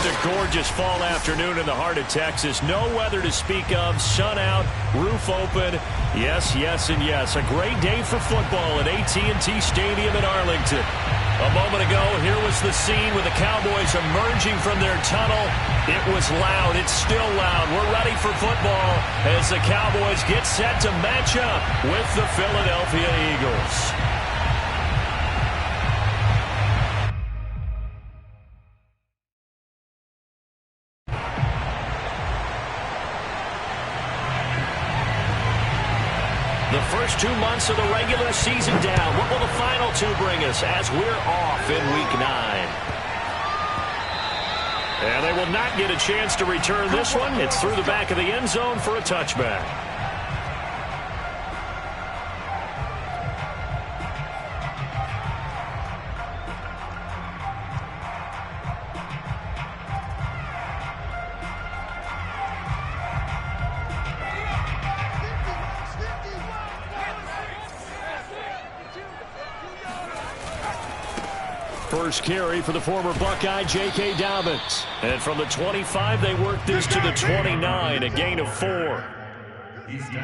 Just a gorgeous fall afternoon in the heart of Texas. No weather to speak of. Sun out, roof open. Yes, yes, and yes. A great day for football at AT&T Stadium in Arlington. A moment ago, here was the scene with the Cowboys emerging from their tunnel. It was loud. It's still loud. We're ready for football as the Cowboys get set to match up with the Philadelphia Eagles. The first 2 months of the regular season down. What will the final two bring us as we're off in Week 9? And they will not get a chance to return this one. It's through the back of the end zone for a touchback. First carry for the former Buckeye, J.K. Dobbins. And from the 25, they work this to the 29, a gain of 4.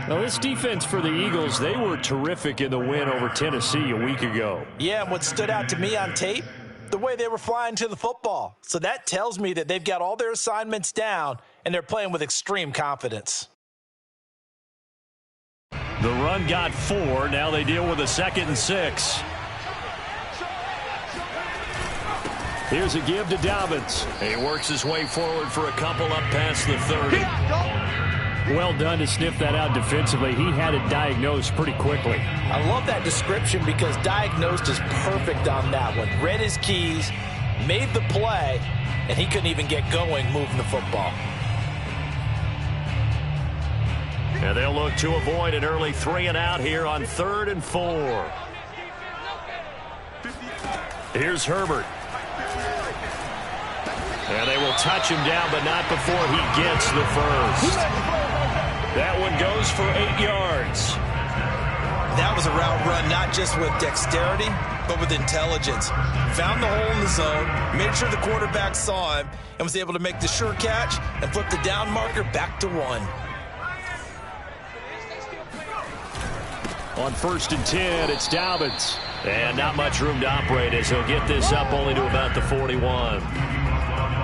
Now, this defense for the Eagles, they were terrific in the win over Tennessee a week ago. Yeah, and what stood out to me on tape, the way they were flying to the football. So that tells me that they've got all their assignments down, and they're playing with extreme confidence. The run got 4. Now they deal with a 2nd and 6. Here's a give to Dobbins. He works his way forward for a couple up past the 30. Well done to sniff that out defensively. He had it diagnosed pretty quickly. I love that description because diagnosed is perfect on that one. Read his keys, made the play, and he couldn't even get going moving the football. And they'll look to avoid an early 3 and out here on 3rd and 4. Here's Herbert. And they will touch him down, but not before he gets the first. That one goes for 8 yards. That was a route run not just with dexterity, but with intelligence. Found the hole in the zone, made sure the quarterback saw him, and was able to make the sure catch and flip the down marker back to 1. On 1st and 10, it's Dobbins. And not much room to operate as he'll get this up only to about the 41.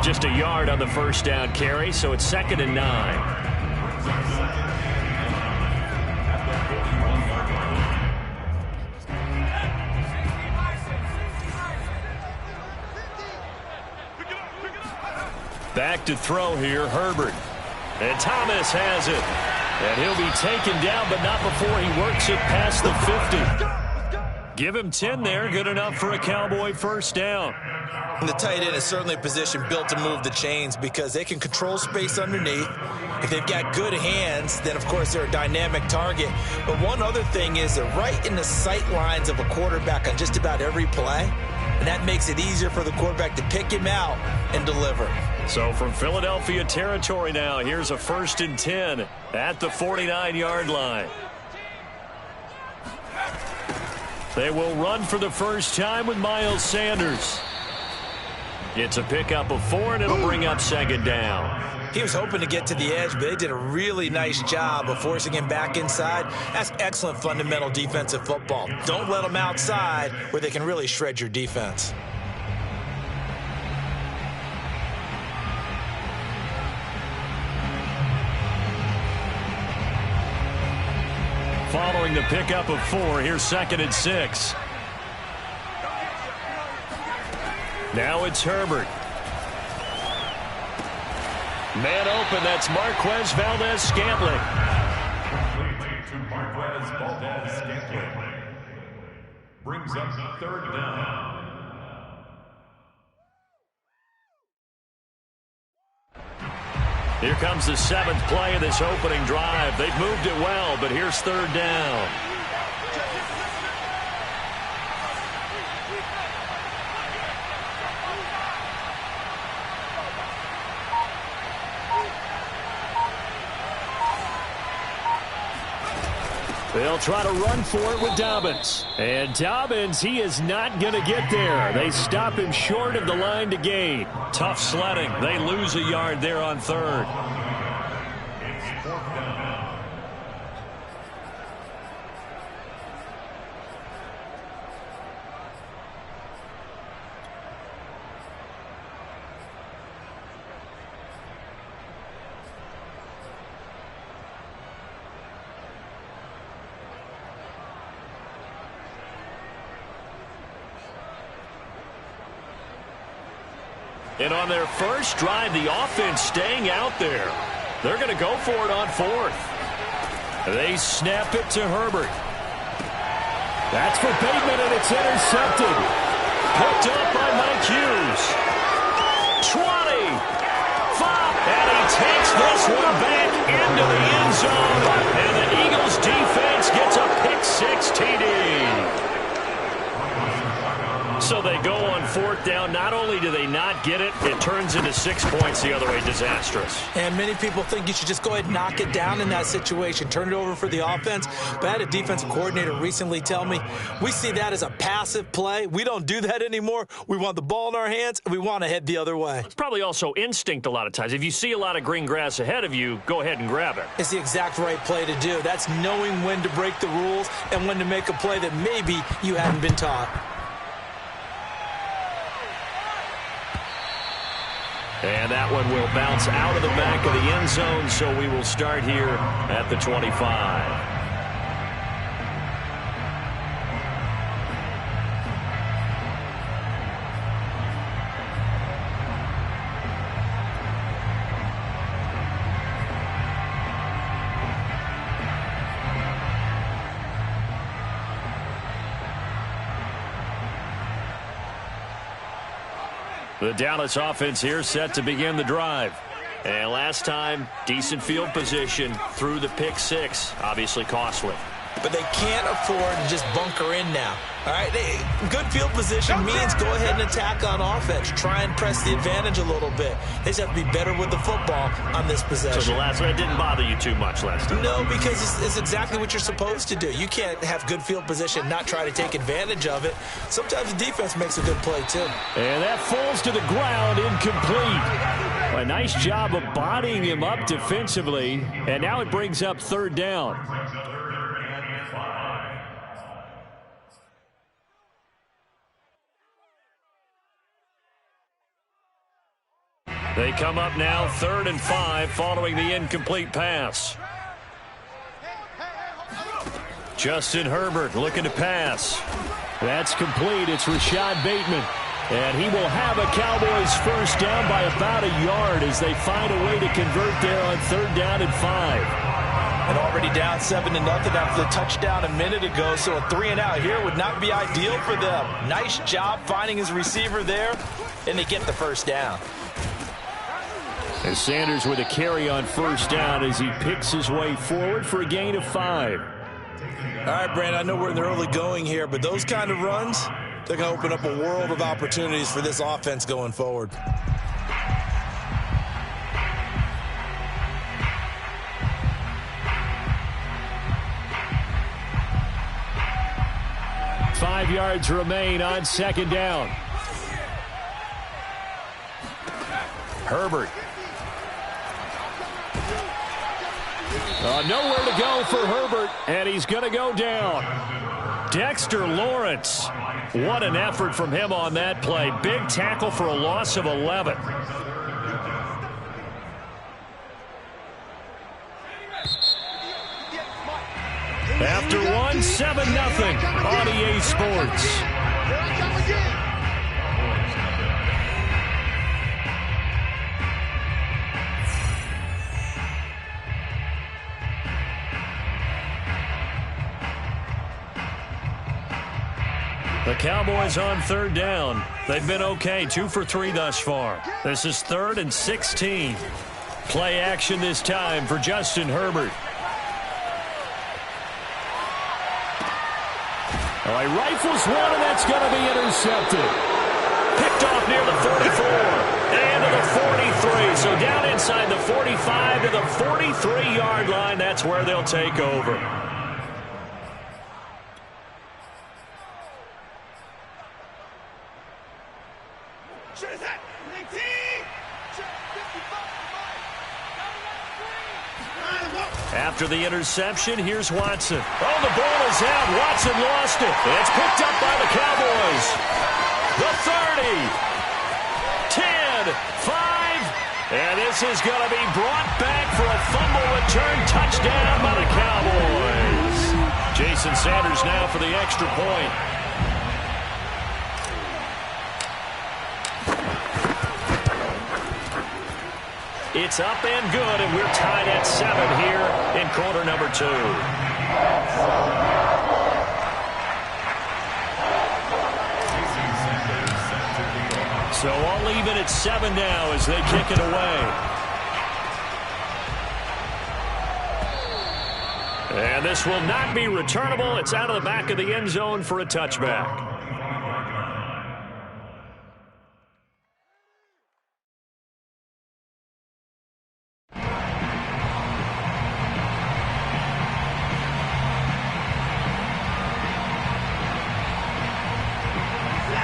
Just a yard on the first down carry, so it's 2nd and 9. Back to throw here, Herbert. And Thomas has it. And he'll be taken down, but not before he works it past the 50. Give him 10 there, good enough for a Cowboy first down. And the tight end is certainly a position built to move the chains because they can control space underneath. If they've got good hands, then of course they're a dynamic target. But one other thing is they're right in the sight lines of a quarterback on just about every play. And that makes it easier for the quarterback to pick him out and deliver. So from Philadelphia territory now, here's a 1st and 10 at the 49-yard line. They will run for the first time with Miles Sanders. It's a pickup of 4, and it'll bring up 2nd down. He was hoping to get to the edge, but they did a really nice job of forcing him back inside. That's excellent fundamental defensive football. Don't let them outside where they can really shred your defense. Following the pickup of 4, here's 2nd and 6. Now it's Herbert. Man open, that's Marquez Valdez-Scantling. To Marquez Valdez-Scantling. Brings up 3rd down. Here comes the 7th play of this opening drive. They've moved it well, but here's 3rd down. They'll try to run for it with Dobbins. And Dobbins, he is not going to get there. They stop him short of the line to gain. Tough sledding. They lose a yard there on third. And on their first drive, the offense staying out there. They're going to go for it on fourth. They snap it to Herbert. That's for Bateman, and it's intercepted. Picked up by Mike Hughes. 20. 5. And he takes this one back into the end zone. And the Eagles defense gets a pick-six TD. So they go on fourth down. Not only do they not get it, it turns into 6 points the other way. Disastrous. And many people think you should just go ahead and knock it down in that situation. Turn it over for the offense. But I had a defensive coordinator recently tell me, we see that as a passive play. We don't do that anymore. We want the ball in our hands, and we want to head the other way. It's probably also instinct a lot of times. If you see a lot of green grass ahead of you, go ahead and grab it. It's the exact right play to do. That's knowing when to break the rules and when to make a play that maybe you hadn't been taught. And that one will bounce out of the back of the end zone, so we will start here at the 25. The Dallas offense here set to begin the drive. And last time, decent field position through the pick six. Obviously costly. But they can't afford to just bunker in now. All right, good field position means go ahead and attack on offense. Try and press the advantage a little bit. They just have to be better with the football on this possession. So the last one didn't bother you too much last time? No, because it's exactly what you're supposed to do. You can't have good field position and not try to take advantage of it. Sometimes the defense makes a good play, too. And that falls to the ground, incomplete. A nice job of bodying him up defensively. And now it brings up third down. They come up now 3rd and 5 following the incomplete pass. Justin Herbert looking to pass. That's complete. It's Rashad Bateman. And he will have a Cowboys first down by about a yard as they find a way to convert there on 3rd down and 5. And already down 7-0 after the touchdown a minute ago, so a 3-and-out here would not be ideal for them. Nice job finding his receiver there, and they get the first down. And Sanders with a carry on first down as he picks his way forward for a gain of 5. All right, Brandon, I know we're in the early going here, but those kind of runs, they're going to open up a world of opportunities for this offense going forward. Five yards remain on 2nd down. Herbert. Nowhere to go for Herbert, and he's going to go down. Dexter Lawrence. What an effort from him on that play. Big tackle for a loss of 11. After one, 7-0 on EA Sports. The Cowboys on 3rd down. They've been okay, 2 for 3 thus far. This is 3rd and 16. Play action this time for Justin Herbert. Oh, he rifles one, and that's going to be intercepted. Picked off near the 44 and to the 43. So down inside the 45 to the 43-yard line. That's where they'll take over. After the interception, here's Watson. Oh, the ball is out. Watson lost it. It's picked up by the Cowboys. The 30, 10, 5, and this is going to be brought back for a fumble return touchdown by the Cowboys. Jason Sanders now for the extra point. It's up and good, and we're tied at 7 here in quarter number 2. So all even at 7 now as they kick it away. And this will not be returnable. It's out of the back of the end zone for a touchback.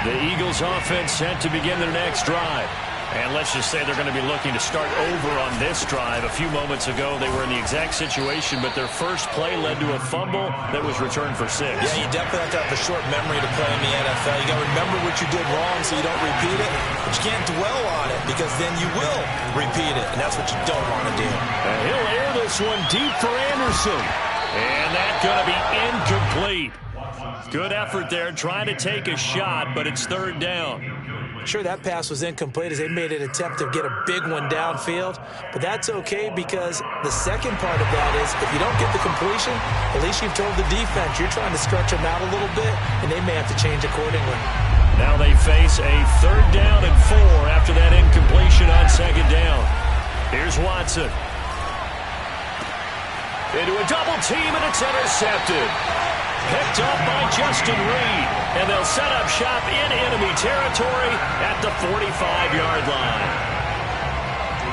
The Eagles offense set to begin their next drive. And let's just say they're going to be looking to start over on this drive. A few moments ago, they were in the exact situation, but their first play led to a fumble that was returned for 6. Yeah, you definitely have to have a short memory to play in the NFL. You got to remember what you did wrong so you don't repeat it, but you can't dwell on it because then you will repeat it, and that's what you don't want to do. And he'll air this one deep for Anderson. And that's going to be incomplete. Good effort there, trying to take a shot, but it's 3rd down. Sure, that pass was incomplete as they made an attempt to get a big one downfield, but that's okay because the second part of that is if you don't get the completion, at least you've told the defense you're trying to stretch them out a little bit, and they may have to change accordingly. Now they face a 3rd down and 4 after that incompletion on 2nd down. Here's Watson. Into a double team, and it's intercepted. Picked up by Justin Reed, and they'll set up shop in enemy territory at the 45-yard line.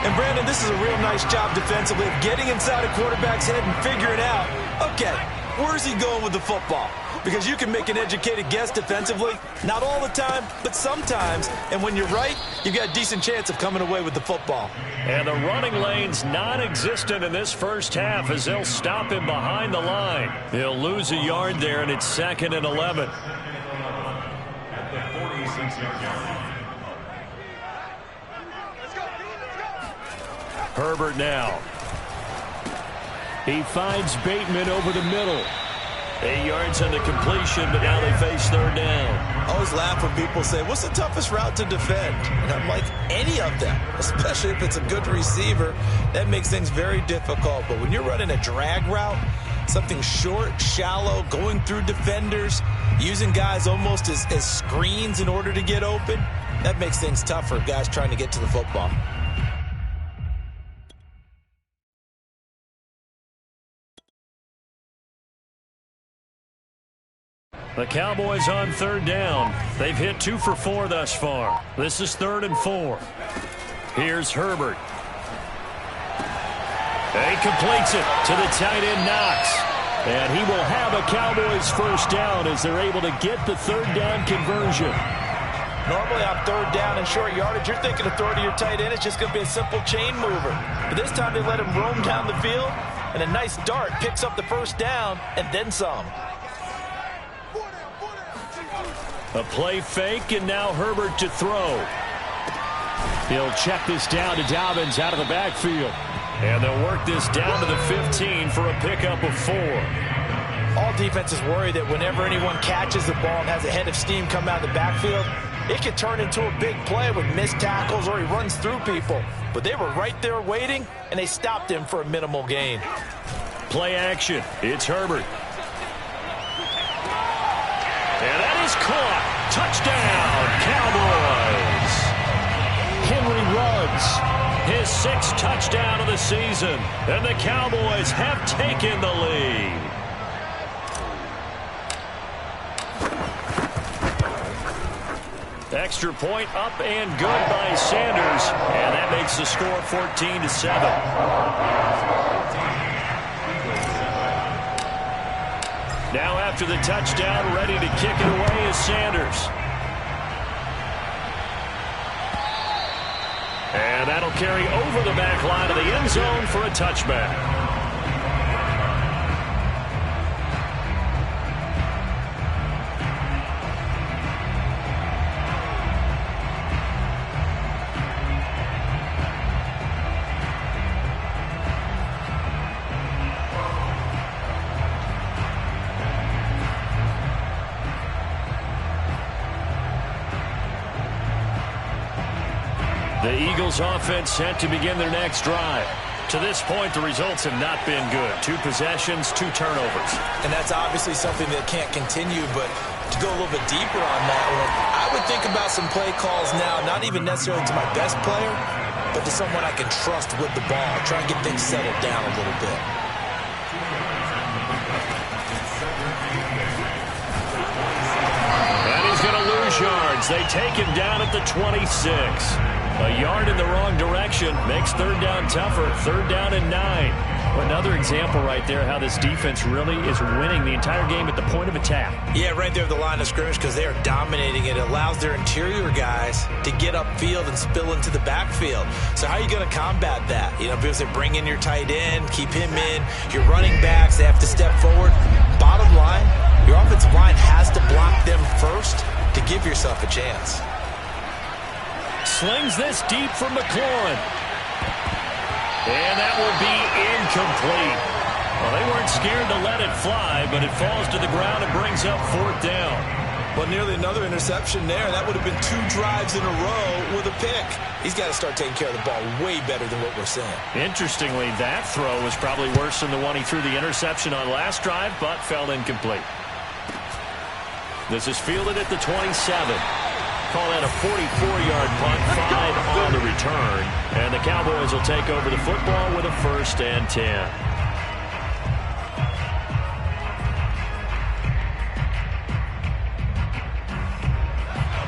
And, Brandon, this is a real nice job defensively of getting inside a quarterback's head and figuring out, okay, where's he going with the football? Because you can make an educated guess defensively, not all the time, but sometimes. And when you're right, you've got a decent chance of coming away with the football. And the running lane's non-existent in this first half as they'll stop him behind the line. He'll lose a yard there, and it's 2nd and 11. At the 46-yard line. Herbert now. He finds Bateman over the middle. 8 yards on the completion, but now they face 3rd down. I always laugh when people say, what's the toughest route to defend? And I'm like, any of them, especially if it's a good receiver. That makes things very difficult. But when you're running a drag route, something short, shallow, going through defenders, using guys almost as screens in order to get open, that makes things tough for guys trying to get to the football. The Cowboys on 3rd down. They've hit 2 for 4 thus far. This is 3rd and 4. Here's Herbert. He completes it to the tight end Knox. And he will have a Cowboys first down as they're able to get the 3rd down conversion. Normally on 3rd down and short yardage, you're thinking of throw to your tight end. It's just going to be a simple chain mover. But this time they let him roam down the field, and a nice dart picks up the first down and then some. A play fake, and now Herbert to throw. He'll check this down to Dobbins out of the backfield. And they'll work this down to the 15 for a pickup of 4. All defenses worry that whenever anyone catches the ball and has a head of steam come out of the backfield, it could turn into a big play with missed tackles or he runs through people. But they were right there waiting, and they stopped him for a minimal gain. Play action. It's Herbert. And that is caught. Touchdown, Cowboys. Henry runs his 6th touchdown of the season, and the Cowboys have taken the lead. Extra point up and good by Sanders, and that makes the score 14-7. Now after the touchdown, ready to kick it away is Sanders. And that'll carry over the back line of the end zone for a touchback. The Eagles offense set to begin their next drive. To this point, the results have not been good. 2 possessions, 2 turnovers. And that's obviously something that can't continue, but to go a little bit deeper on that one, I would think about some play calls now, not even necessarily to my best player, but to someone I can trust with the ball. Try and get things settled down a little bit. And he's going to lose yards. They take him down at the 26. A yard in the wrong direction makes third down tougher. Third down and 9. Another example right there how this defense really is winning the entire game at the point of attack. Yeah, right there at the line of scrimmage because they are dominating it. It allows their interior guys to get upfield and spill into the backfield. So how are you going to combat that? You know, because they bring in your tight end, keep him in. Your running backs, they have to step forward. Bottom line, your offensive line has to block them first to give yourself a chance. Slings this deep for McLaurin. And that will be incomplete. Well, they weren't scared to let it fly, but it falls to the ground and brings up 4th down. Well, nearly another interception there. That would have been 2 drives in a row with a pick. He's got to start taking care of the ball way better than what we're seeing. Interestingly, that throw was probably worse than the one he threw the interception on last drive, but fell incomplete. This is fielded at the 27. Call that a 44-yard punt, 5 on the return. And the Cowboys will take over the football with a 1st and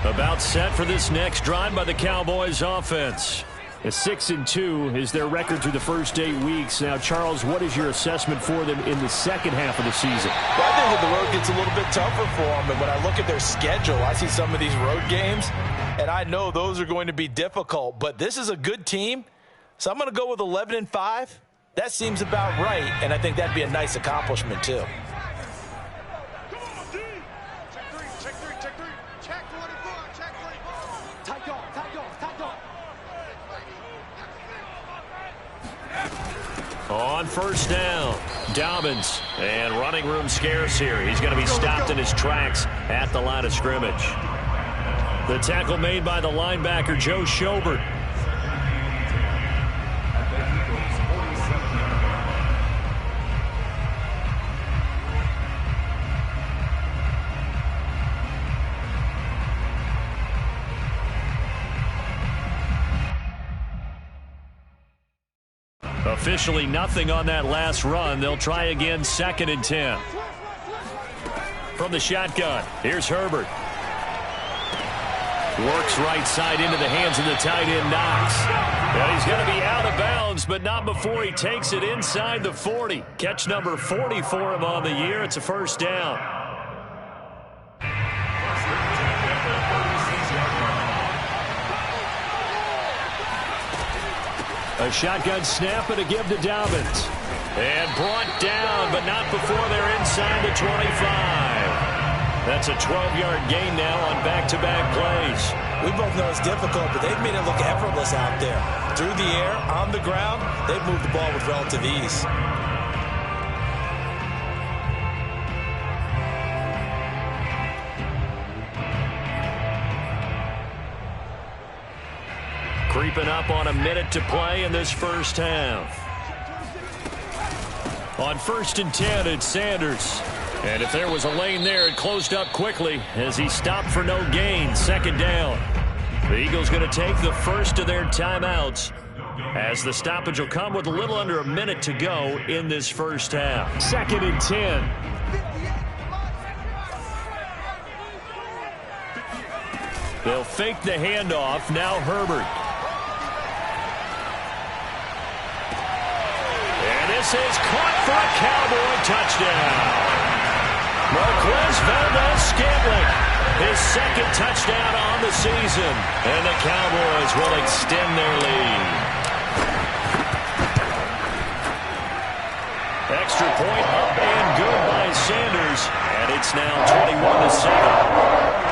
10. About set for this next drive by the Cowboys offense. A 6-2 is their record through the first 8 weeks. Now, Charles, what is your assessment for them in the second half of the season? Well, I think that the road gets a little bit tougher for them. And when I look at their schedule, I see some of these road games, and I know those are going to be difficult. But this is a good team, so I'm going to go with 11-5. That seems about right, and I think that'd be a nice accomplishment, too. On 1st down, Dobbins, and running room scarce here. He's going to be stopped in his tracks at the line of scrimmage. The tackle made by the linebacker, Joe Schobert. Officially nothing on that last run. They'll try again, 2nd and 10. From the shotgun, here's Herbert. Works right side into the hands of the tight end, Knox. And he's going to be out of bounds, but not before he takes it inside the 40. Catch number 40 for him on the year. It's a 1st down. A shotgun snap and a give to Dobbins. And brought down, but not before they're inside the 25. That's a 12-yard gain now on back-to-back plays. We both know it's difficult, but they've made it look effortless out there. Through the air, on the ground, they've moved the ball with relative ease. Creeping up on a minute to play in this first half. On 1st and 10, it's Sanders. And if there was a lane there, it closed up quickly as he stopped for no gain. 2nd down. The Eagles going to take the first of their timeouts as the stoppage will come with a little under a minute to go in this first half. 2nd and 10. They'll fake the handoff. Now Herbert. And this is caught for a Cowboy touchdown. Marquez Valdez-Scantling his second touchdown on the season. And the Cowboys will extend their lead. Extra point up and good by Sanders. And it's now 21-7.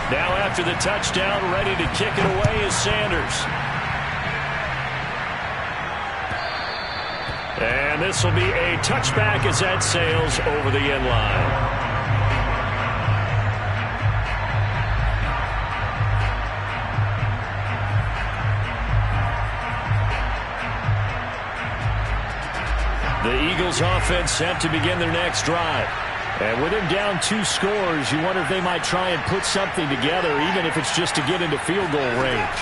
Now after the touchdown, ready to kick it away is Sanders. And this will be a touchback as that sails over the end line. The Eagles offense set to begin their next drive. And with him down 2 scores, you wonder if they might try and put something together, even if it's just to get into field goal range.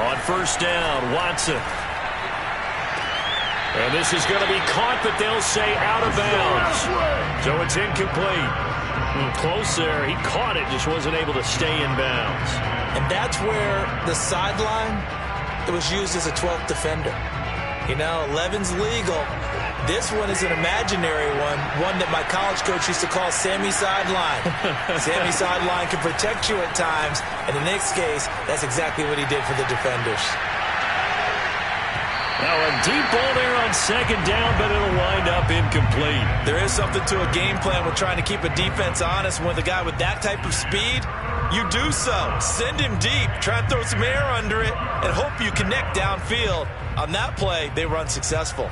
On first down, Watson. And this is going to be caught, but they'll say out of bounds. So it's incomplete. Close there. He caught it, just wasn't able to stay in bounds. And that's where the sideline, it was used as a 12th defender. You know, 11's legal. This one is an imaginary one that my college coach used to call Sammy Sideline. Sammy Sideline can protect you at times, and in this case, that's exactly what he did for the defenders. Now a deep ball there on second down, but it'll wind up incomplete. There is something to a game plan with trying to keep a defense honest. When the guy with that type of speed, you do so. Send him deep, try and throw some air under it, and hope you connect downfield. On that play, they were unsuccessful.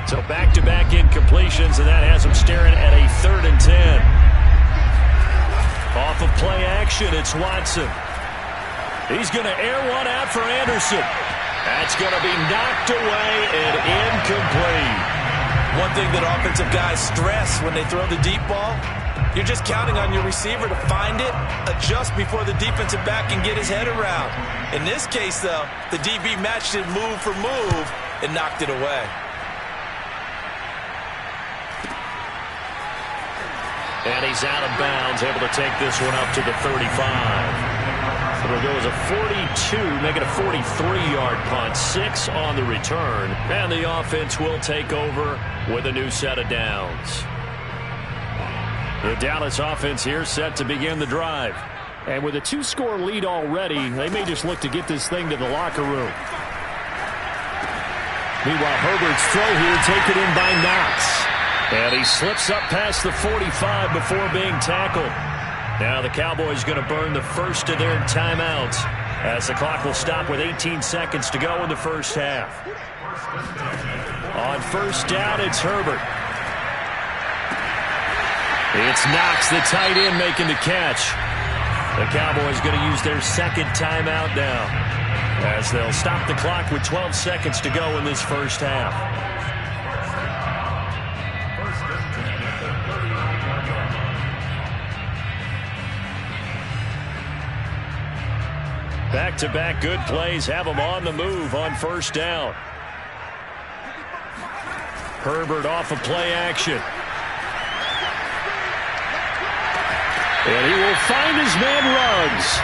So back-to-back incompletions, and that has them staring at a 3rd and 10. Off of play action, it's Watson. He's going to air one out for Anderson. That's going to be knocked away and incomplete. One thing that offensive guys stress when they throw the deep ball, you're just counting on your receiver to find it, adjust before the defensive back can get his head around. In this case, though, the DB matched it move for move and knocked it away. And he's out of bounds, able to take this one up to the 35. So it'll go as a 42, make it a 43-yard punt, 6 on the return. And the offense will take over with a new set of downs. The Dallas offense here set to begin the drive. And with a 2-score lead already, they may just look to get this thing to the locker room. Meanwhile, Herbert's throw here taken in by Knox. And he slips up past the 45 before being tackled. Now the Cowboys going to burn the first of their timeouts as the clock will stop with 18 seconds to go in the first half. On first down, it's Herbert. It's Knox, the tight end, making the catch. The Cowboys going to use their second timeout now as they'll stop the clock with 12 seconds to go in this first half. Back-to-back good plays have them on the move on first down. Herbert off of play action. And he will find his man Ruggs.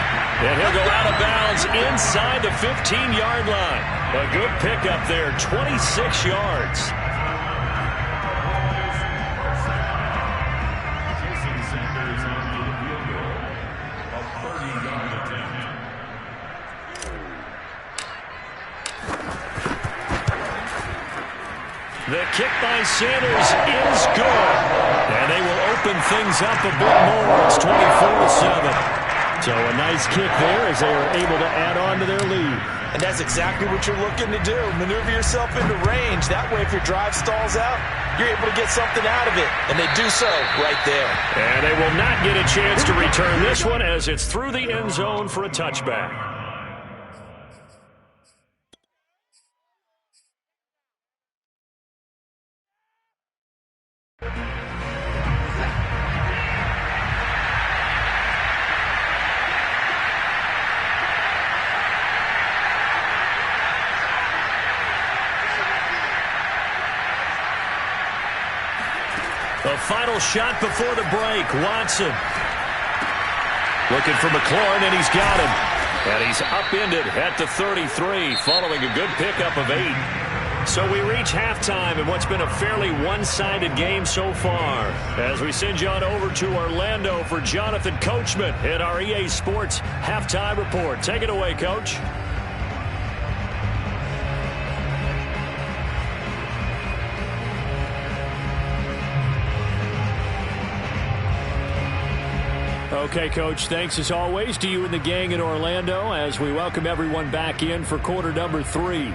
And he'll go out of bounds inside the 15-yard line. A good pickup there, 26 yards. The kick by Sanders is good. And they will open things up a bit more. It's 24-7. So a nice kick there as they are able to add on to their lead. And that's exactly what you're looking to do. Maneuver yourself into range. That way, if your drive stalls out, you're able to get something out of it. And they do so right there. And they will not get a chance to return this one as it's through the end zone for a touchback. The final shot before the break. Watson looking for McLaurin, and he's got him. And he's upended at the 33 following a good pickup of 8. So we reach halftime in what's been a fairly one-sided game so far. As we send you on over to Orlando for Jonathan Coachman at our EA Sports Halftime Report. Take it away, Coach. Okay, Coach, thanks as always to you and the gang in Orlando as we welcome everyone back in for quarter number 3.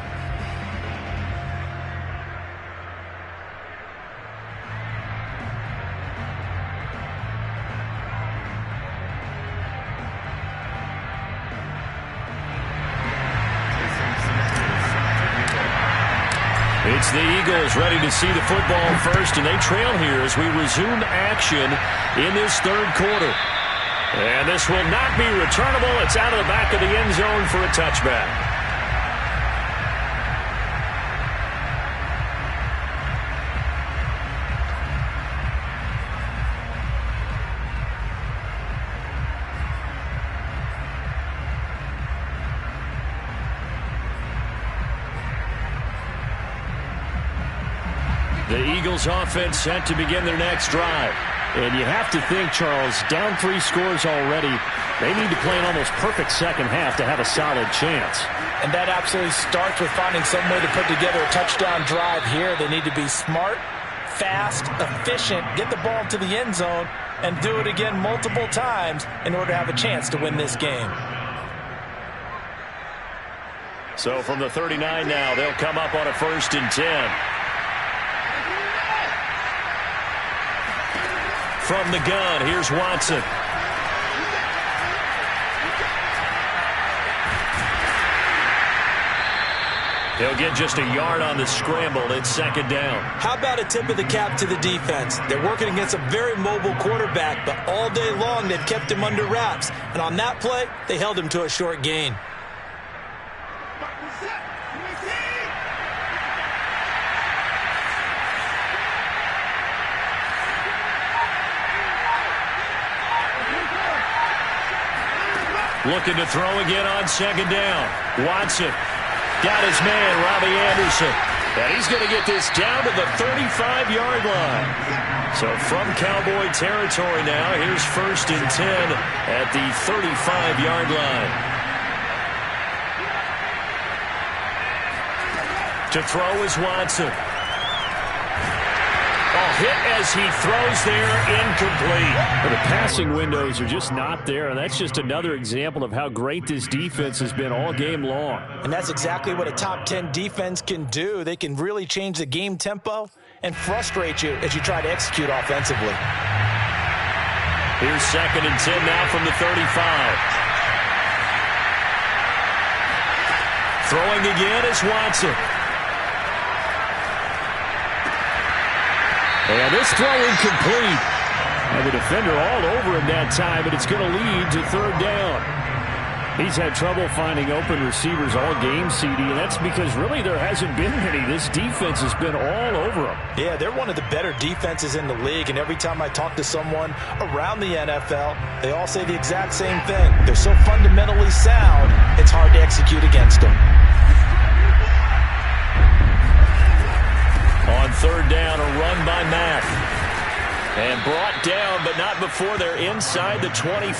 It's the Eagles ready to see the football first, and they trail here as we resume action in this third quarter. And this will not be returnable. It's out of the back of the end zone for a touchback. The Eagles offense set to begin their next drive. And you have to think, Charles, down 3 scores already. They need to play an almost perfect second half to have a solid chance. And that absolutely starts with finding some way to put together a touchdown drive here. They need to be smart, fast, efficient, get the ball to the end zone, and do it again multiple times in order to have a chance to win this game. So from the 39 now, they'll come up on a 1st and 10. From the gun, here's Watson. He'll get just a yard on the scramble. It's 2nd down. How about a tip of the cap to the defense? They're working against a very mobile quarterback, but all day long they've kept him under wraps. And on that play, they held him to a short gain. Looking to throw again on 2nd down. Watson got his man, Robbie Anderson. And he's going to get this down to the 35-yard line. So from Cowboy territory now, here's 1st and 10 at the 35-yard line. To throw is Watson. Hit as he throws there, incomplete. But the passing windows are just not there, and that's just another example of how great this defense has been all game long. And that's exactly what a top 10 defense can do. They can really change the game tempo and frustrate you as you try to execute offensively. Here's 2nd and 10 now from the 35. Throwing again is Watson. And this throw incomplete. And the defender all over him that time, but it's going to lead to 3rd down. He's had trouble finding open receivers all game, CD, and that's because really there hasn't been any. This defense has been all over him. Yeah, they're one of the better defenses in the league, and every time I talk to someone around the NFL, they all say the exact same thing. They're so fundamentally sound, it's hard to execute against them. On 3rd down, a run by Mack. And brought down, but not before they're inside the 25.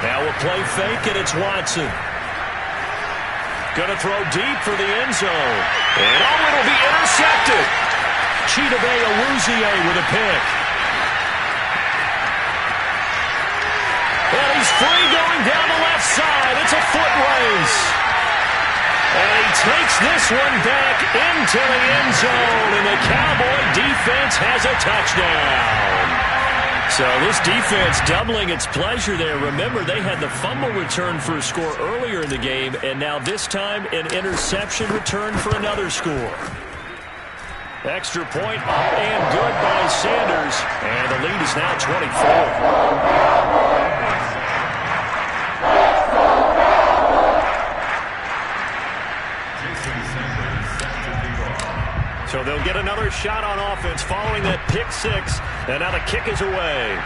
Now a play fake, and it's Watson. Going to throw deep for the end zone. And it'll be intercepted. Chidobe Awuzie with a pick. And he's free going down the left side. It's a foot race. And he takes this one back into the end zone. And the Cowboy defense has a touchdown. So this defense doubling its pleasure there. Remember, they had the fumble return for a score earlier in the game. And now this time an interception return for another score. Extra point up and good by Sanders. And the lead is now 24. So they'll get another shot on offense following that pick 6. And now the kick is away.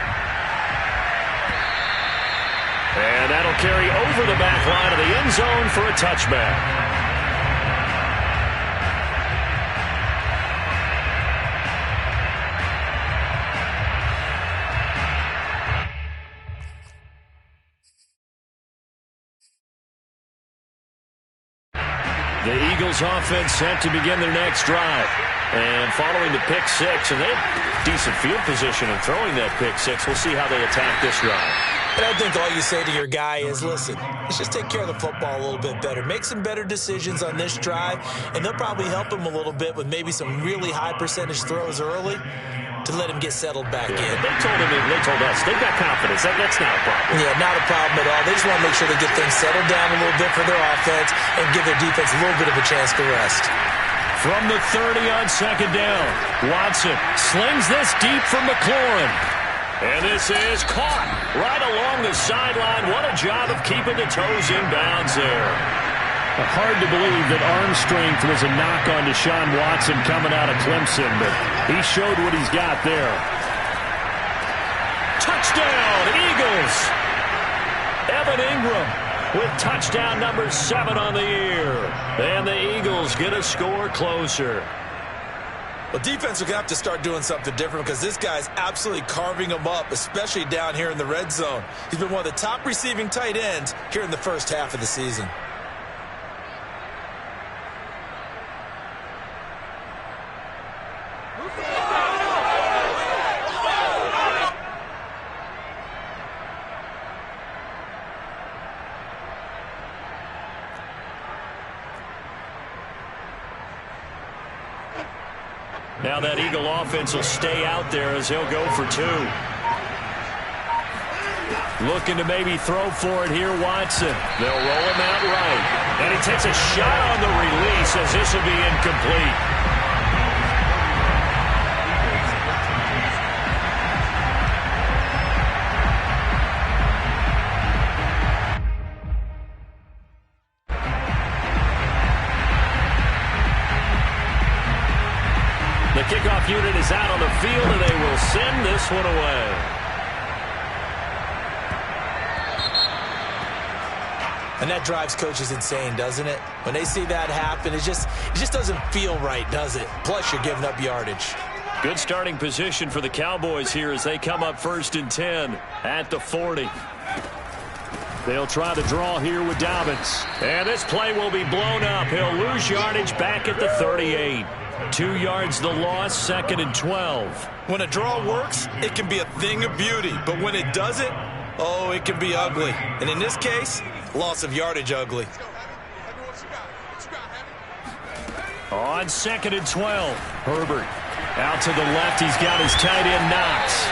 And that'll carry over the back line of the end zone for a touchback. The Eagles offense set to begin their next drive. And following the pick six, and they have decent field position in throwing that pick six. We'll see how they attack this drive. And I think all you say to your guy is, listen, let's just take care of the football a little bit better. Make some better decisions on this drive, and they'll probably help him a little bit with maybe some really high percentage throws early to let him get settled back in. They told us they've got confidence. That's not a problem. Yeah, not a problem at all. They just want to make sure they get things settled down a little bit for their offense and give their defense a little bit of a chance to rest. From the 30 on second down, Watson slings this deep from McLaurin. And this is caught right along the sideline. What a job of keeping the toes in bounds there. Hard to believe that arm strength was a knock on Deshaun Watson coming out of Clemson, but he showed what he's got there. Touchdown, Eagles! Evan Ingram with touchdown number 7 on the year. And the Eagles get a score closer. Well, defense are going to have to start doing something different because this guy's absolutely carving them up, especially down here in the red zone. He's been one of the top receiving tight ends here in the first half of the season. Now that Eagle offense will stay out there as he'll go for 2. Looking to maybe throw for it here, Watson. They'll roll him out right. And he takes a shot on the release as this will be incomplete. The kickoff unit is out on the field, and they will send this one away. And that drives coaches insane, doesn't it? When they see that happen, it just doesn't feel right, does it? Plus, you're giving up yardage. Good starting position for the Cowboys here as they come up 1st and 10 at the 40. They'll try to draw here with Dobbins. And this play will be blown up. He'll lose yardage back at the 38. 2 yards the loss, 2nd and 12. When a draw works, it can be a thing of beauty. But when it doesn't, oh, it can be ugly. And in this case, loss of yardage ugly. On 2nd and 12, Herbert out to the left. He's got his tight end Knox.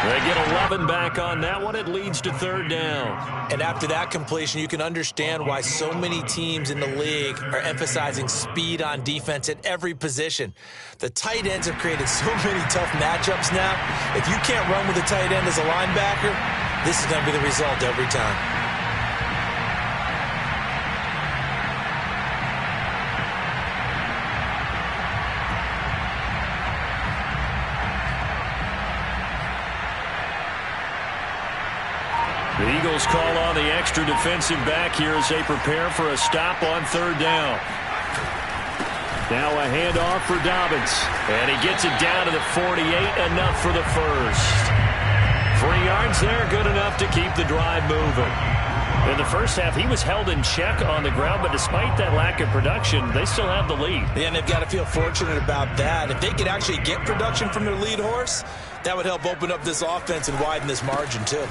They get 11 back on that one. It leads to 3rd down. And after that completion, you can understand why so many teams in the league are emphasizing speed on defense at every position. The tight ends have created so many tough matchups now. If you can't run with a tight end as a linebacker, this is going to be the result every time. The Eagles call on the extra defensive back here as they prepare for a stop on 3rd down. Now a handoff for Dobbins. And he gets it down to the 48, enough for the first. 3 yards there, good enough to keep the drive moving. In the first half, he was held in check on the ground, but despite that lack of production, they still have the lead. Yeah, and they've got to feel fortunate about that. If they could actually get production from their lead horse, that would help open up this offense and widen this margin, too.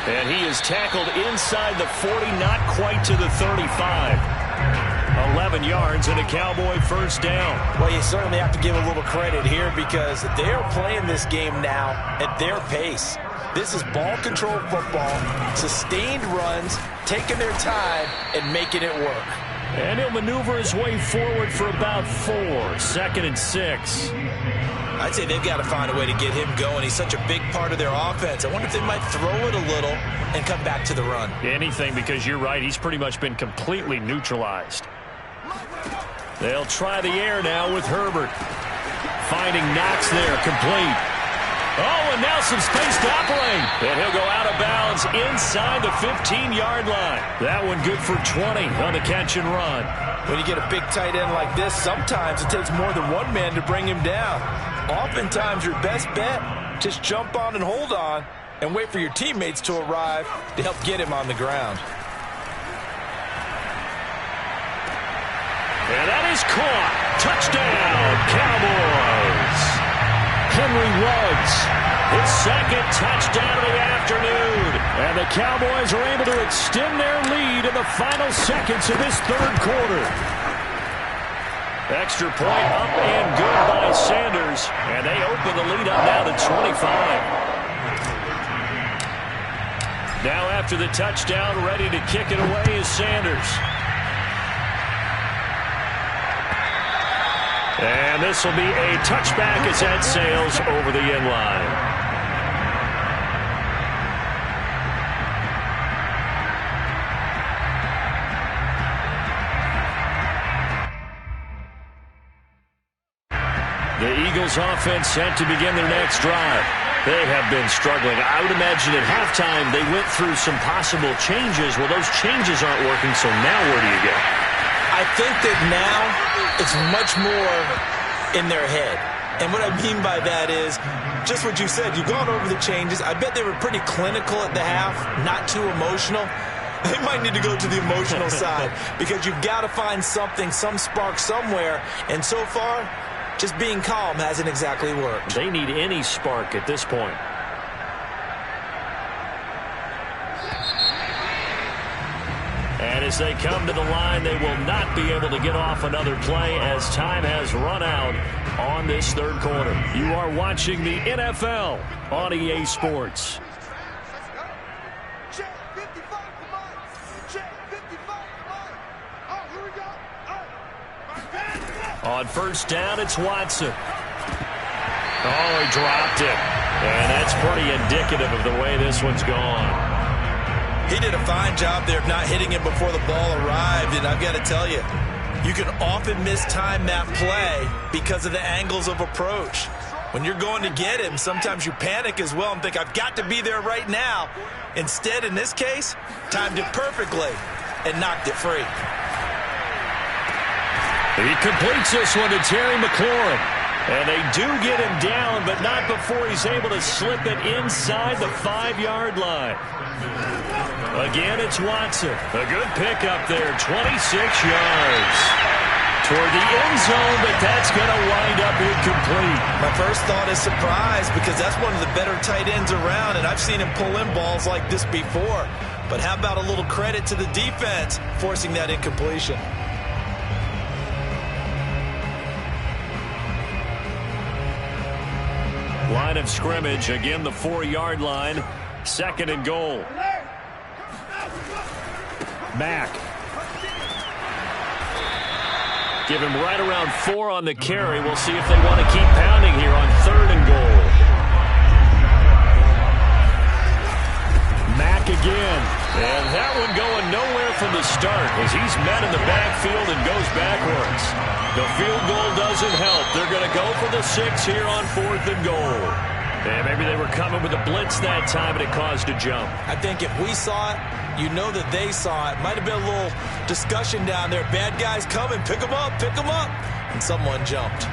And he is tackled inside the 40, not quite to the 35. 11 yards and a Cowboy 1st down. Well, you certainly have to give a little credit here because they're playing this game now at their pace. This is ball control football, sustained runs, taking their time, and making it work. And he'll maneuver his way forward for about 4. 2nd and 6. I'd say they've got to find a way to get him going. He's such a big part of their offense. I wonder if they might throw it a little and come back to the run. Anything, because you're right. He's pretty much been completely neutralized. They'll try the air now with Herbert. Finding Knox there, complete. Oh, and now some space to operate. And he'll go out of bounds inside the 15-yard line. That one good for 20 on the catch and run. When you get a big tight end like this, sometimes it takes more than one man to bring him down. Oftentimes, your best bet, just jump on and hold on and wait for your teammates to arrive to help get him on the ground. And that is caught. Touchdown, Cowboys. Henry Ruggs, his second touchdown of the afternoon. And the Cowboys are able to extend their lead in the final seconds of this third quarter. Extra point up and good by Sanders. And they open the lead up now to 25. Now after the touchdown, ready to kick it away is Sanders. And this will be a touchback as that sails over the end line. The Eagles offense set to begin their next drive. They have been struggling. I would imagine at halftime they went through some possible changes. Well, those changes aren't working, so now where do you go? I think that now it's much more in their head. And what I mean by that is just what you said. You've gone over the changes. I bet they were pretty clinical at the half, not too emotional. They might need to go to the emotional side because you've got to find something, some spark somewhere. And so far, just being calm hasn't exactly worked. They need any spark at this point. And as they come to the line, they will not be able to get off another play as time has run out on this third quarter. You are watching the NFL on EA Sports. On first down, it's Watson. Oh, he dropped it. And that's pretty indicative of the way this one's gone. He did a fine job there of not hitting him before the ball arrived, and I've got to tell you, you can often mistime that play because of the angles of approach. When you're going to get him, sometimes you panic as well and think, I've got to be there right now. Instead, in this case, timed it perfectly and knocked it free. He completes this one to Terry McLaurin. And they do get him down, but not before he's able to slip it inside the 5-yard line. Again, it's Watson. A good pickup there, 26 yards. Toward the end zone, but that's going to wind up incomplete. My first thought is surprise because that's one of the better tight ends around, and I've seen him pull in balls like this before. But how about a little credit to the defense forcing that incompletion? Line of scrimmage, again the 4-yard line. Second and goal. Mack. Give him right around 4 on the carry. We'll see if they want to keep pounding here on third and goal. Mack again. And that one going nowhere from the start as he's met in the backfield and goes backwards. The field goal doesn't help. They're going to go for the 6 here on fourth and goal. And maybe they were coming with a blitz that time and it caused a jump. I think if we saw it, you know that they saw it. Might have been a little discussion down there. Bad guys coming. Pick them up. Pick them up. And someone jumped.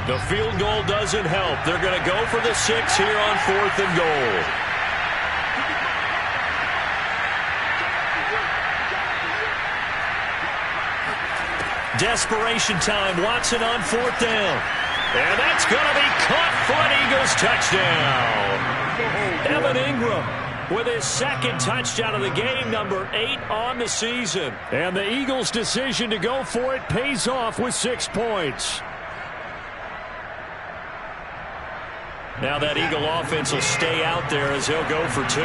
The field goal doesn't help. They're going to go for the 6 here on fourth and goal. Desperation time. Watson on fourth down. And that's going to be caught for an Eagles touchdown. Evan Ingram with his second touchdown of the game, number 8 on the season. And the Eagles' decision to go for it pays off with 6 points. Now that Eagle offense will stay out there as he'll go for 2.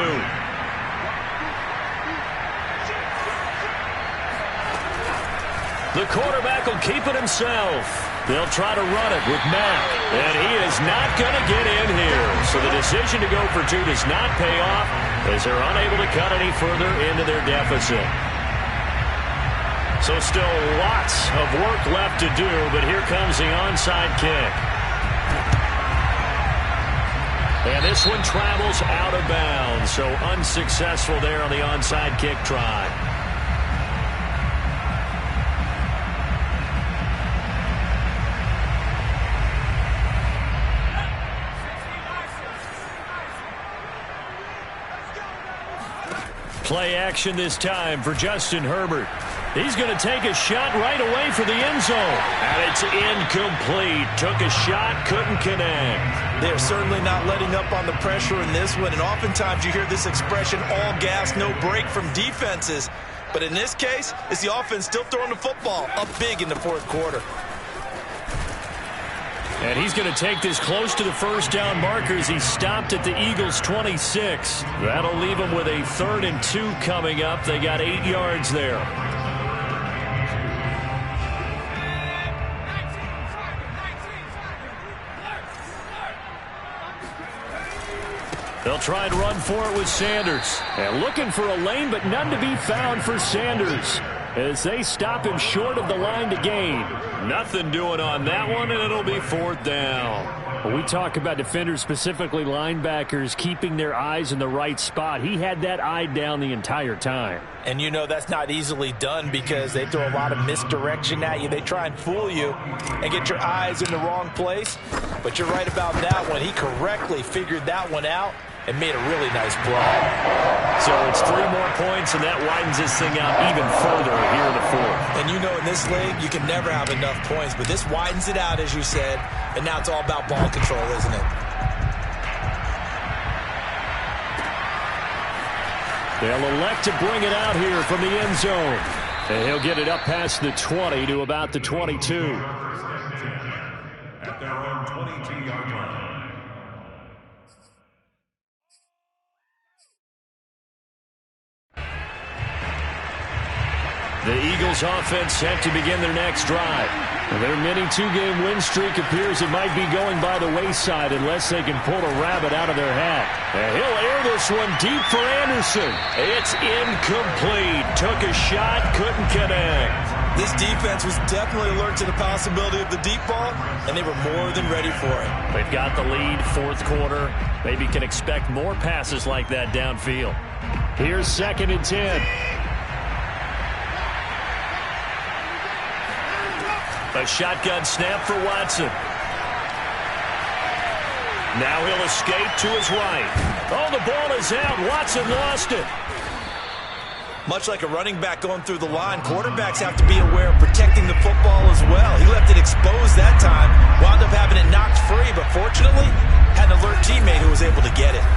The quarterback will keep it himself. They'll try to run it with Mack. And he is not going to get in here. So the decision to go for 2 does not pay off as they're unable to cut any further into their deficit. So still lots of work left to do, but here comes the onside kick. And this one travels out of bounds, so unsuccessful there on the onside kick try. Play action this time for Justin Herbert. He's going to take a shot right away for the end zone. And it's incomplete. Took a shot, couldn't connect. They're certainly not letting up on the pressure in this one. And oftentimes you hear this expression, all gas, no break from defenses. But in this case, it's the offense still throwing the football up big in the fourth quarter. And he's going to take this close to the first down markers. He stopped at the Eagles' 26. That'll leave him with a 3rd and 2 coming up. They got 8 yards there. They'll try and run for it with Sanders. And looking for a lane, but none to be found for Sanders, as they stop him short of the line to gain. Nothing doing on that one, and it'll be 4th down. When we talk about defenders, specifically linebackers, keeping their eyes in the right spot, he had that eye down the entire time. And you know that's not easily done because they throw a lot of misdirection at you. They try and fool you and get your eyes in the wrong place. But you're right about that one. He correctly figured that one out and made a really nice play. So it's 3 more points, and that widens this thing out even further here in the 4th. And you know in this league, you can never have enough points, but this widens it out, as you said, and now it's all about ball control, isn't it? They'll elect to bring it out here from the end zone. And he'll get it up past the 20 to about the 22. At their own 22-yard line. The Eagles offense set to begin their next drive. Their mini 2-game win streak appears it might be going by the wayside unless they can pull a rabbit out of their hat. And he'll air this one deep for Anderson. It's incomplete. Took a shot, couldn't connect. This defense was definitely alert to the possibility of the deep ball, and they were more than ready for it. They've got the lead, 4th quarter. Maybe can expect more passes like that downfield. Here's 2nd and 10. A shotgun snap for Watson. Now he'll escape to his right. Oh, the ball is out. Watson lost it. Much like a running back going through the line, quarterbacks have to be aware of protecting the football as well. He left it exposed that time, wound up having it knocked free, but fortunately, had an alert teammate who was able to get it.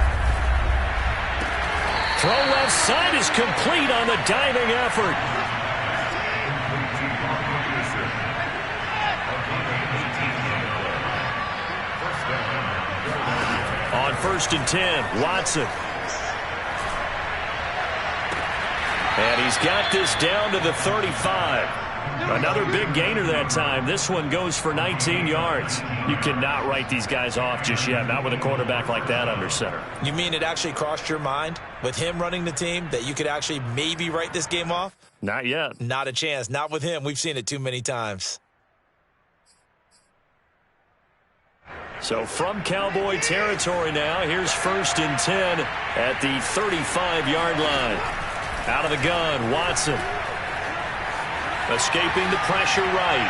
Throw left side is complete on the diving effort. On 1st and 10, Watson. And he's got this down to the 35. Another big gainer that time. This one goes for 19 yards. You cannot write these guys off just yet, not with a quarterback like that under center. You mean it actually crossed your mind with him running the team that you could actually maybe write this game off? Not yet. Not a chance. Not with him. We've seen it too many times. So from Cowboy territory now, here's 1st and 10 at the 35-yard line. Out of the gun, Watson. Escaping the pressure right.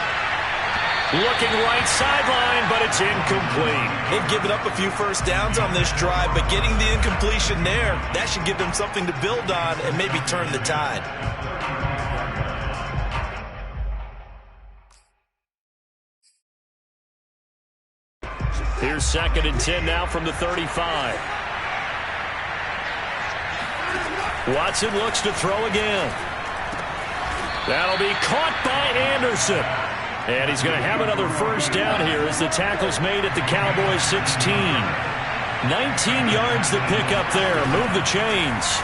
Looking right sideline, but it's incomplete. They've given up a few first downs on this drive, but getting the incompletion there, that should give them something to build on and maybe turn the tide. Here's 2nd and 10 now from the 35. Watson looks to throw again. That'll be caught by Anderson. And he's going to have another first down here as the tackle's made at the Cowboys' 16. 19 yards to pick up there. Move the chains.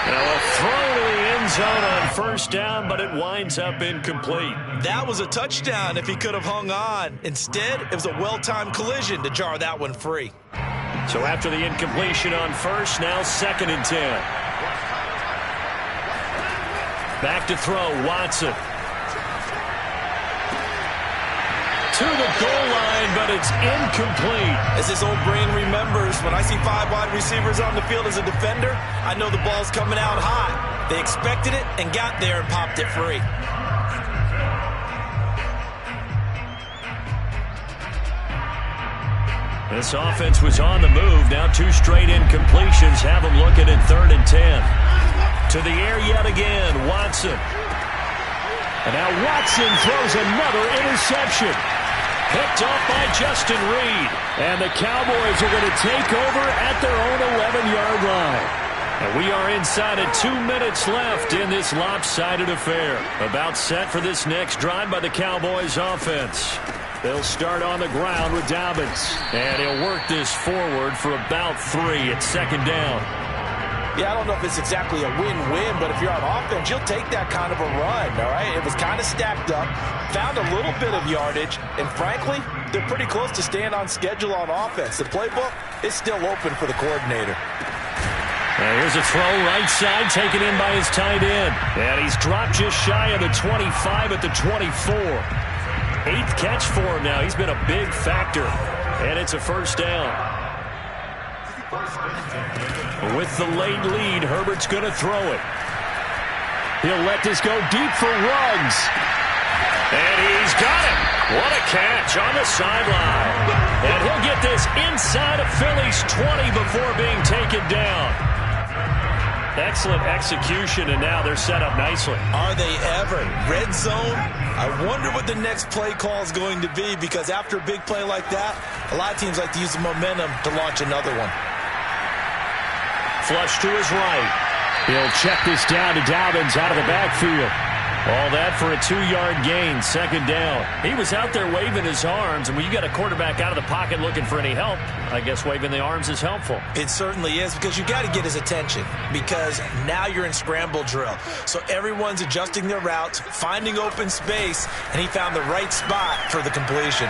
Now a throw to the end zone on 1st down, but it winds up incomplete. That was a touchdown if he could have hung on. Instead, it was a well-timed collision to jar that one free. So after the incompletion on 1st, now 2nd and 10. Back to throw, Watson. To the goal line, but it's incomplete. As his old brain remembers, when I see 5 wide receivers on the field as a defender, I know the ball's coming out hot. They expected it and got there and popped it free. This offense was on the move. Now 2 straight incompletions have them looking at 3rd and 10. To the air yet again, Watson. And now Watson throws another interception. Picked off by Justin Reed. And the Cowboys are going to take over at their own 11-yard line. And we are inside of 2 minutes left in this lopsided affair. About set for this next drive by the Cowboys offense. They'll start on the ground with Dobbins. And he'll work this forward for about 3 at 2nd down. Yeah, I don't know if it's exactly a win-win, but if you're on offense, you'll take that kind of a run, all right? It was kind of stacked up, found a little bit of yardage, and frankly, they're pretty close to staying on schedule on offense. The playbook is still open for the coordinator. Here's a throw right side, taken in by his tight end. And he's dropped just shy of the 25 at the 24. 8th catch for him now. He's been a big factor, and it's a 1st down. With the late lead, Herbert's going to throw it. He'll let this go deep for Ruggs. And he's got it. What a catch on the sideline. And he'll get this inside of Philly's 20 before being taken down. Excellent execution, and now they're set up nicely. Are they ever? Red zone? I wonder what the next play call is going to be, because after a big play like that, a lot of teams like to use the momentum to launch another one. Flush to his right. He'll check this down to Dobbins out of the backfield. All that for a 2-yard gain, 2nd down. He was out there waving his arms, and when you got a quarterback out of the pocket looking for any help, I guess waving the arms is helpful. It certainly is, because you got to get his attention, because now you're in scramble drill. So everyone's adjusting their routes, finding open space, and he found the right spot for the completion.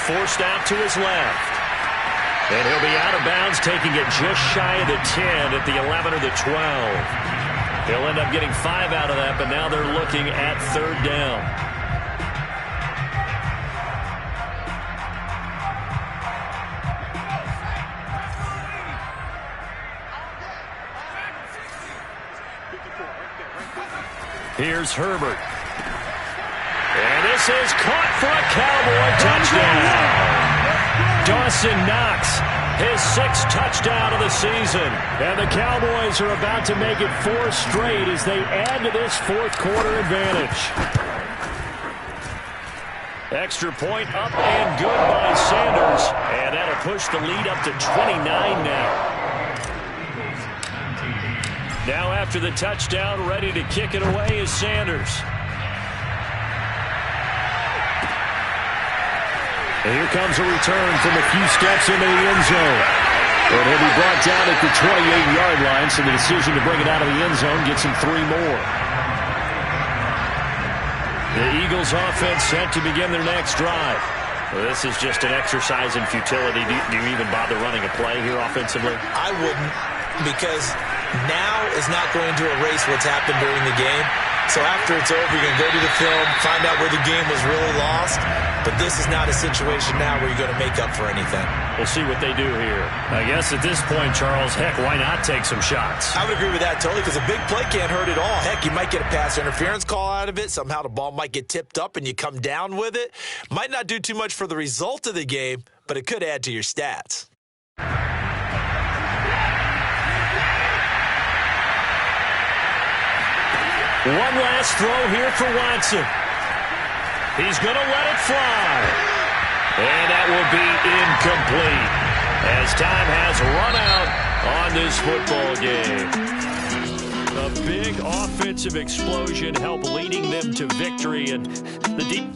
Forced out to his left. And he'll be out of bounds, taking it just shy of the 10 at the 11 or the 12. They'll end up getting 5 out of that, but now they're looking at 3rd down. Here's Herbert. And this is caught for a Cowboy touchdown. Dawson Knox, his 6th touchdown of the season. And the Cowboys are about to make it 4 straight as they add to this 4th quarter advantage. Extra point up and good by Sanders. And that'll push the lead up to 29 now. Now after the touchdown, ready to kick it away is Sanders. And here comes a return from a few steps into the end zone. And he'll be brought down at the 28-yard line, so the decision to bring it out of the end zone gets him 3 more. The Eagles offense set to begin their next drive. Well, this is just an exercise in futility. Do you even bother running a play here offensively? I wouldn't, because now is not going to erase what's happened during the game. So after it's over, you're going to go to the film, find out where the game was really lost. But this is not a situation now where you're going to make up for anything. We'll see what they do here. I guess at this point, Charles, heck, why not take some shots? I would agree with that totally, because a big play can't hurt at all. Heck, you might get a pass interference call out of it. Somehow the ball might get tipped up and you come down with it. Might not do too much for the result of the game, but it could add to your stats. One last throw here for Watson. He's going to let it fly. And that will be incomplete as time has run out on this football game. A big offensive explosion helped leading them to victory, and the deep